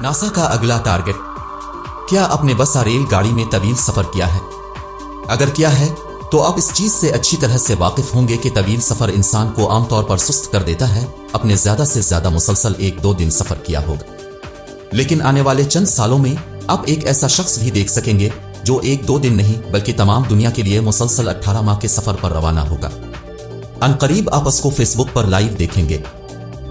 NASA का अगला target. क्या आपने बस रेल गाड़ी में तवील सफर किया है? अगर किया है तो आप इस चीज से अच्छी तरह से वाकिफ होंगे कि तवील सफर इंसान को आमतौर पर सुस्त कर देता है। अपने ज्यादा से ज्यादा मुसलसल 1-2 दिन सफर किया होगा, लेकिन आने वाले चंद सालों में आप एक ऐसा शख्स भी देख सकेंगे जो 1-2 दिन नहीं बल्कि तमाम दुनिया के लिए मुसलसल 18 माह के सफर पर रवाना होगा। अनकरीब आप उसको फेसबुक पर लाइव देखेंगे।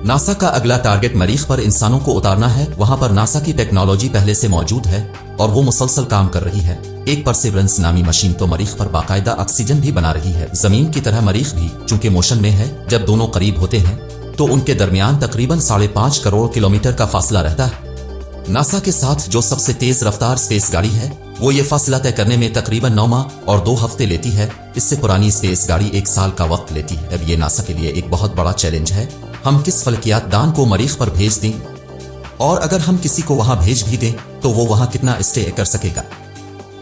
नासा का अगला टारगेट मरीख पर इंसानों को उतारना है। वहां पर नासा की टेक्नोलॉजी पहले से मौजूद है और वो मुसलसल काम कर रही है। एक परसेवरेंस नामी मशीन तो मरीख पर बाकायदा ऑक्सीजन भी बना रही है। जमीन की तरह मरीख भी चूंकि मोशन में है, जब दोनों करीब होते हैं तो उनके दरमियान तकरीबन 5.5 करोड़ किलोमीटर का फासला रहता है। नासा के साथ जो सबसे तेज रफ्तार स्पेस गाड़ी है वो ये फासला तय करने में तकरीबन 9 माह और 2 हफ्ते लेती है। इससे पुरानी स्पेस गाड़ी 1 साल का वक्त लेती है। अब ये नासा के लिए एक बहुत बड़ा चैलेंज है। हम किस फल्कियात दान को मरीख पर भेज दें, और अगर हम किसी को वहां भेज भी दें तो वो वहां कितना स्टे कर सकेगा?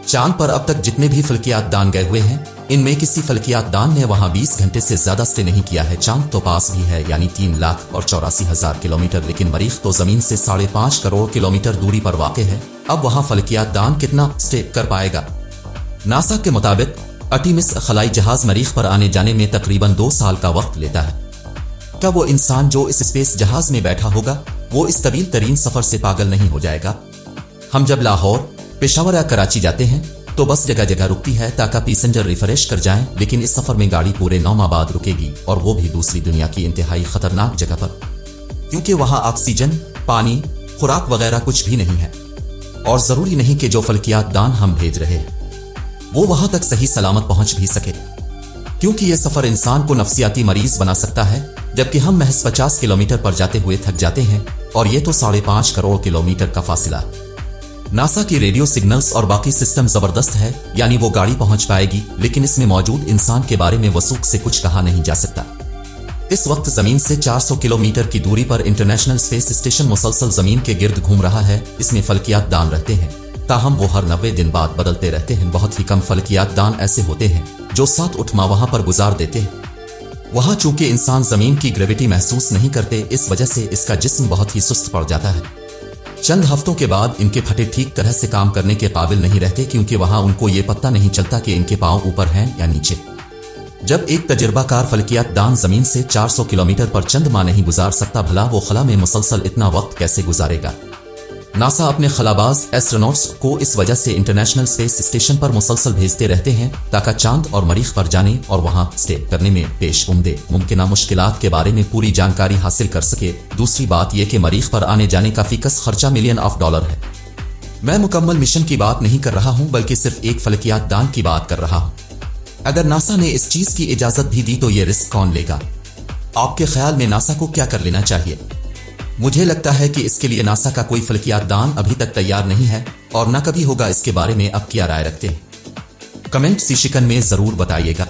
चांद पर अब तक जितने भी फल्कियात दान गए हुए हैं, इनमें किसी फल्कियात दान ने वहां 20 घंटे से ज्यादा स्टे नहीं किया है। चांद तो पास भी है, यानी 3,84,000 किलोमीटर, लेकिन मरीख तो जमीन से 5.5 करोड़ किलोमीटर दूरी पर वाक़ है। अब वहां फल्कियात दान कितना स्टे कर पाएगा? नासा के मुताबिक आर्टेमिस खलाई जहाज मरीख पर आने जाने में तकरीबन 2 साल का वक्त लेता है। क्या वो इंसान जो इस स्पेस जहाज में बैठा होगा वो इस तवील तरीन सफर से पागल नहीं हो जाएगा? हम जब लाहौर, पेशावर या कराची जाते हैं तो बस जगह जगह रुकती है ताकि पैसेंजर रिफ्रेश कर जाएं, लेकिन इस सफर में गाड़ी पूरे 9 माह बाद रुकेगी, और वो भी दूसरी दुनिया की इंतहाई खतरनाक जगह पर, क्योंकि वहां ऑक्सीजन, पानी, खुराक वगैरह कुछ भी नहीं है। और जरूरी नहीं कि जो फल्कियात दान हम भेज रहे हैं वो वहां तक सही सलामत पहुंच भी सके, क्योंकि यह सफर इंसान को नफ्सियाती मरीज बना सकता है। जबकि हम महज 50 किलोमीटर पर जाते हुए थक जाते हैं, और ये तो 5.5 करोड़ किलोमीटर का फासला। नासा की रेडियो सिग्नल्स और बाकी सिस्टम जबरदस्त है, यानी वो गाड़ी पहुंच पाएगी, लेकिन इसमें मौजूद इंसान के बारे में वसूख से कुछ कहा नहीं जा सकता। इस वक्त जमीन से 400 किलोमीटर की दूरी पर इंटरनेशनल स्पेस स्टेशन मुसलसल जमीन के गिर्द घूम रहा है। इसमें फल्कियात दान रहते हैं, ताहम वो हर 90 दिन बाद बदलते रहते हैं। बहुत ही कम फल्कियात दान ऐसे होते हैं जो 7-8 माह वहां पर गुजार देते हैं। वहां चूंकि इंसान जमीन की ग्रेविटी महसूस नहीं करते, इस वजह से इसका जिस्म बहुत ही सुस्त पड़ जाता है। चंद हफ्तों के बाद इनके फटे ठीक तरह से काम करने के काबिल नहीं रहते, क्योंकि वहां उनको ये पता नहीं चलता कि इनके पांव ऊपर हैं या नीचे। जब एक तजुर्बाकार फल्कियात दान जमीन से 400 किलोमीटर पर चंद माह नहीं गुजार सकता, भला वो खला में मुसलसल इतना वक्त कैसे गुजारेगा? नासा अपने खलाबाज एस्ट्रोनॉट्स को इस वजह से इंटरनेशनल स्पेस स्टेशन पर मुसलसल भेजते रहते हैं ताकि चांद और मरीख पर जाने और वहां स्टे करने में पेश उम्दे मुमकिन मुश्किलात के बारे में पूरी जानकारी हासिल कर सके। दूसरी बात यह कि मरीख पर आने जाने का फीकस खर्चा $1,000,000 है। मैं मुकम्मल मिशन की बात नहीं कर रहा हूं, बल्कि सिर्फ एक फल्कियात दान की बात कर रहा हूं। अगर नासा ने इस चीज की इजाजत भी दी तो ये रिस्क कौन लेगा? आपके ख्याल में नासा को क्या कर लेना चाहिए? मुझे लगता है कि इसके लिए नासा का कोई फल्कियात दान अभी तक तैयार नहीं है, और न कभी होगा। इसके बारे में अब क्या राय रखते हैं? कमेंट सेक्शन में जरूर बताइएगा।